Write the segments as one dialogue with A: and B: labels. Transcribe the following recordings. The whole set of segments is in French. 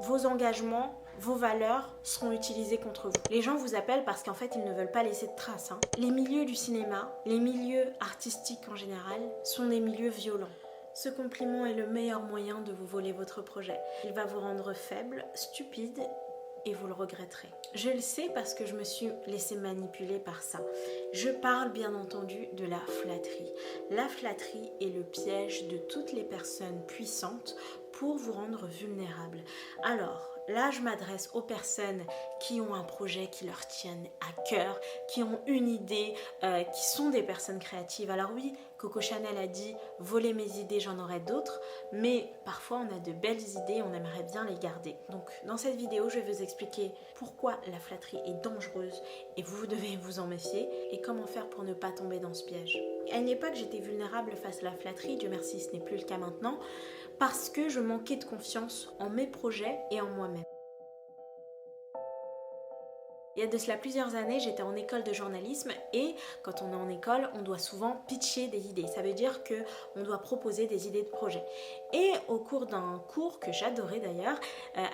A: vos engagements, vos valeurs seront utilisées contre vous. Les gens vous appellent parce qu'en fait, ils ne veulent pas laisser de traces. Les milieux du cinéma, les milieux artistiques en général, sont des milieux violents. Ce compliment est le meilleur moyen de vous voler votre projet. Il va vous rendre faible, stupide, et vous le regretterez. Je le sais parce que je me suis laissée manipuler par ça. Je parle bien entendu de la flatterie. La flatterie est le piège de toutes les personnes puissantes pour vous rendre vulnérable. Alors, là, je m'adresse aux personnes qui ont un projet qui leur tienne à cœur, qui ont une idée, qui sont des personnes créatives. Alors oui, Coco Chanel a dit « voler mes idées, j'en aurai d'autres », mais parfois on a de belles idées, on aimerait bien les garder. Donc dans cette vidéo, je vais vous expliquer pourquoi la flatterie est dangereuse et vous devez vous en méfier et comment faire pour ne pas tomber dans ce piège. À une époque, j'étais vulnérable face à la flatterie, Dieu merci, ce n'est plus le cas maintenant, parce que je manquais de confiance en mes projets et en moi-même. Il y a de cela plusieurs années, j'étais en école de journalisme et quand on est en école, on doit souvent pitcher des idées. Ça veut dire qu'on doit proposer des idées de projet. Et au cours d'un cours que j'adorais d'ailleurs,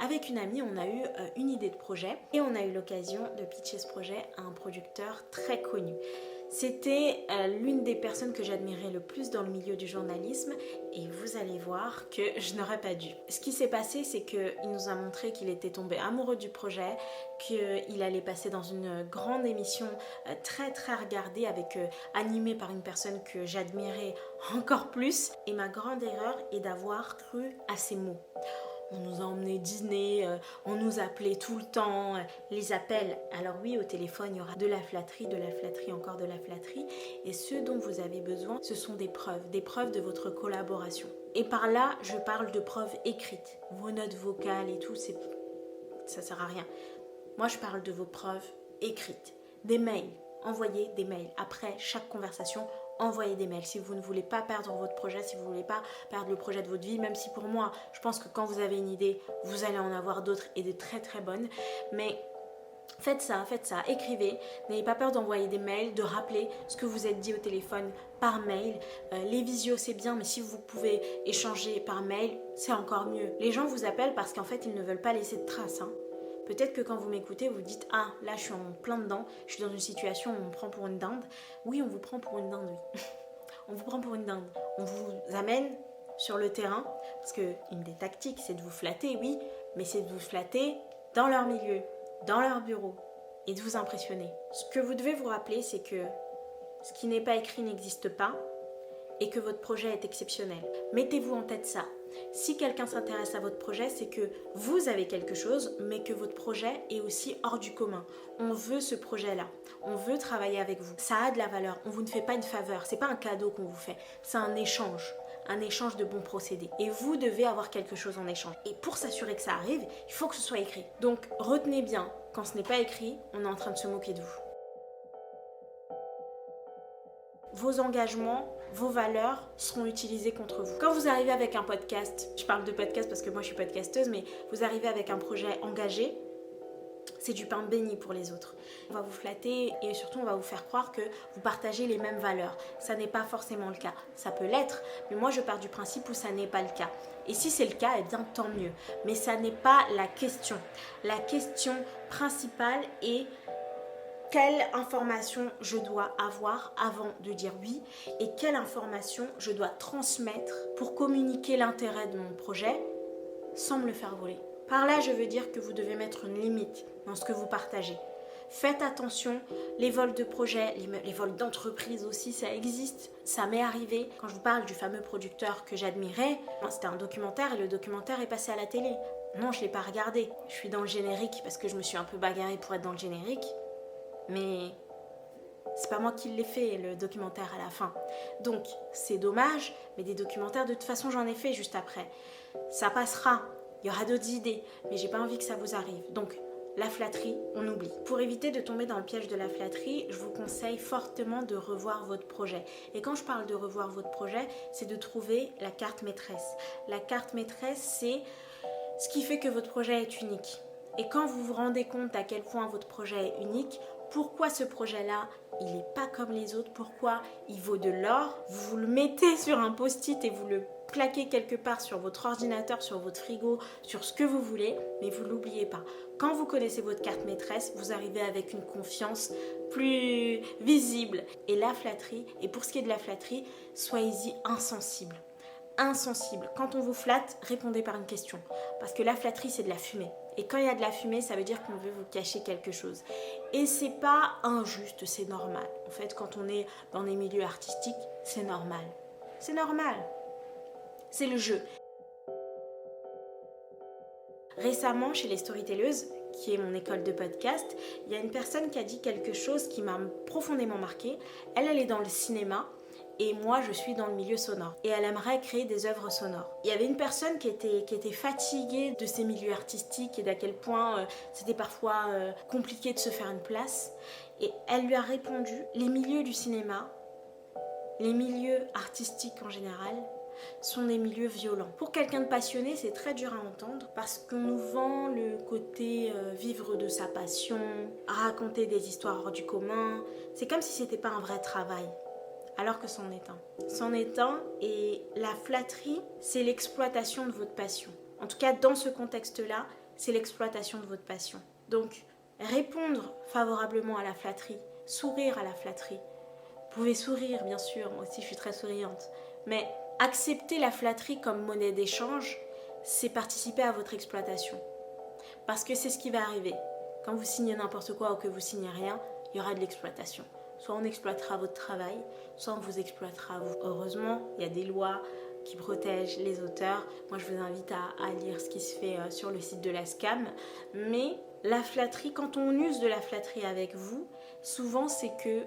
A: avec une amie, on a eu une idée de projet et on a eu l'occasion de pitcher ce projet à un producteur très connu. C'était l'une des personnes que j'admirais le plus dans le milieu du journalisme et vous allez voir que je n'aurais pas dû. Ce qui s'est passé, c'est qu'il nous a montré qu'il était tombé amoureux du projet, qu'il allait passer dans une grande émission très regardée, animée par une personne que j'admirais encore plus. Et ma grande erreur est d'avoir cru à ces mots. On nous a emmenés dîner, on nous appelait tout le temps, les appels. Alors oui, au téléphone, il y aura de la flatterie, encore de la flatterie. Et ce dont vous avez besoin, ce sont des preuves de votre collaboration. Et par là, je parle de preuves écrites. Vos notes vocales et tout, ça sert à rien. Moi, je parle de vos preuves écrites. Des mails, envoyez des mails. Après chaque conversation, envoyez des mails. Si vous ne voulez pas perdre votre projet, si vous ne voulez pas perdre le projet de votre vie, même si pour moi, je pense que quand vous avez une idée, vous allez en avoir d'autres et de très bonnes. Mais faites ça, écrivez. N'ayez pas peur d'envoyer des mails, de rappeler ce que vous êtes dit au téléphone par mail. Les visios, c'est bien, mais si vous pouvez échanger par mail, c'est encore mieux. Les gens vous appellent parce qu'en fait, ils ne veulent pas laisser de traces. Peut-être que quand vous m'écoutez, vous dites « Ah, là, je suis en plein dedans, je suis dans une situation où on me prend pour une dinde. » Oui, on vous prend pour une dinde, oui. On vous prend pour une dinde. On vous amène sur le terrain, parce qu'une des tactiques, c'est de vous flatter, oui, mais c'est de vous flatter dans leur milieu, dans leur bureau, et de vous impressionner. Ce que vous devez vous rappeler, c'est que ce qui n'est pas écrit n'existe pas, et que votre projet est exceptionnel. Mettez-vous en tête ça. Si quelqu'un s'intéresse à votre projet, c'est que vous avez quelque chose, mais que votre projet est aussi hors du commun. On veut ce projet-là. On veut travailler avec vous. Ça a de la valeur. On vous ne fait pas une faveur. C'est pas un cadeau qu'on vous fait. C'est un échange de bons procédés. Et vous devez avoir quelque chose en échange. Et pour s'assurer que ça arrive, il faut que ce soit écrit. Donc retenez bien, quand ce n'est pas écrit, on est en train de se moquer de vous. Vos engagements, vos valeurs seront utilisées contre vous. Quand vous arrivez avec un podcast, je parle de podcast parce que moi je suis podcasteuse, mais vous arrivez avec un projet engagé, c'est du pain béni pour les autres. On va vous flatter et surtout on va vous faire croire que vous partagez les mêmes valeurs. Ça n'est pas forcément le cas. Ça peut l'être, mais moi je pars du principe où ça n'est pas le cas. Et si c'est le cas, eh bien tant mieux. Mais ça n'est pas la question. La question principale est: quelle information je dois avoir avant de dire oui et quelle information je dois transmettre pour communiquer l'intérêt de mon projet sans me le faire voler. Par là, je veux dire que vous devez mettre une limite dans ce que vous partagez. Faites attention, les vols de projet, les vols d'entreprise aussi, ça existe. Ça m'est arrivé. Quand je vous parle du fameux producteur que j'admirais, c'était un documentaire et le documentaire est passé à la télé. Non, je ne l'ai pas regardé. Je suis dans le générique parce que je me suis un peu bagarrée pour être dans le générique. Mais c'est pas moi qui l'ai fait, le documentaire à la fin. Donc, c'est dommage, mais des documentaires, de toute façon, j'en ai fait juste après. Ça passera, il y aura d'autres idées, mais j'ai pas envie que ça vous arrive. Donc, la flatterie, on oublie. Pour éviter de tomber dans le piège de la flatterie, je vous conseille fortement de revoir votre projet. Et quand je parle de revoir votre projet, c'est de trouver la carte maîtresse. La carte maîtresse, c'est ce qui fait que votre projet est unique. Et quand vous vous rendez compte à quel point votre projet est unique, pourquoi ce projet-là, il n'est pas comme les autres, pourquoi il vaut de l'or, vous le mettez sur un post-it et vous le claquer quelque part sur votre ordinateur, sur votre frigo, sur ce que vous voulez, mais vous l'oubliez pas. Quand vous connaissez votre carte maîtresse, vous arrivez avec une confiance plus visible. Et la flatterie, et pour ce qui est de la flatterie, soyez-y insensible. Insensible. Quand on vous flatte, répondez par une question. Parce que la flatterie, c'est de la fumée. Et quand il y a de la fumée, ça veut dire qu'on veut vous cacher quelque chose. Et c'est pas injuste, c'est normal. En fait, quand on est dans des milieux artistiques, c'est normal. C'est normal. C'est le jeu. Récemment, chez les Storytelleuses, qui est mon école de podcast, il y a une personne qui a dit quelque chose qui m'a profondément marquée. Elle est dans le cinéma. Et moi, je suis dans le milieu sonore. Et elle aimerait créer des œuvres sonores. Il y avait une personne qui était fatiguée de ces milieux artistiques et d'à quel point c'était parfois compliqué de se faire une place. Et elle lui a répondu, les milieux du cinéma, les milieux artistiques en général, sont des milieux violents. Pour quelqu'un de passionné, c'est très dur à entendre parce qu'on nous vend le côté vivre de sa passion, raconter des histoires hors du commun. C'est comme si c'était pas un vrai travail. Alors que c'en est un. C'en est un, et la flatterie, c'est l'exploitation de votre passion. En tout cas, dans ce contexte-là, c'est l'exploitation de votre passion. Donc, répondre favorablement à la flatterie, sourire à la flatterie. Vous pouvez sourire, bien sûr, moi aussi je suis très souriante. Mais accepter la flatterie comme monnaie d'échange, c'est participer à votre exploitation. Parce que c'est ce qui va arriver. Quand vous signez n'importe quoi ou que vous signez rien, il y aura de l'exploitation. Soit on exploitera votre travail, soit on vous exploitera vous. Heureusement, il y a des lois qui protègent les auteurs. Moi, je vous invite à lire ce qui se fait sur le site de la SCAM. Mais la flatterie, quand on use de la flatterie avec vous, souvent c'est que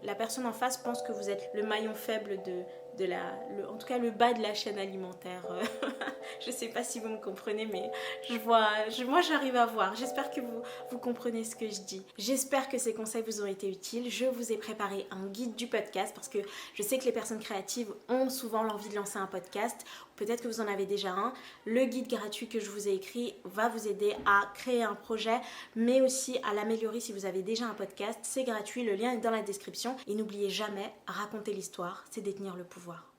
A: la personne en face pense que vous êtes le maillon faible en tout cas le bas de la chaîne alimentaire. Je sais pas si vous me comprenez, mais moi j'arrive à voir. J'espère que vous comprenez ce que je dis. J'espère que ces conseils vous ont été utiles. Je vous ai préparé un guide du podcast parce que je sais que les personnes créatives ont souvent l'envie de lancer un podcast. Peut-être que vous en avez déjà un. Le guide gratuit que je vous ai écrit va vous aider à créer un projet, mais aussi à l'améliorer si vous avez déjà un podcast. C'est gratuit, le lien est dans la description. Et n'oubliez jamais, raconter l'histoire, c'est détenir le pouvoir.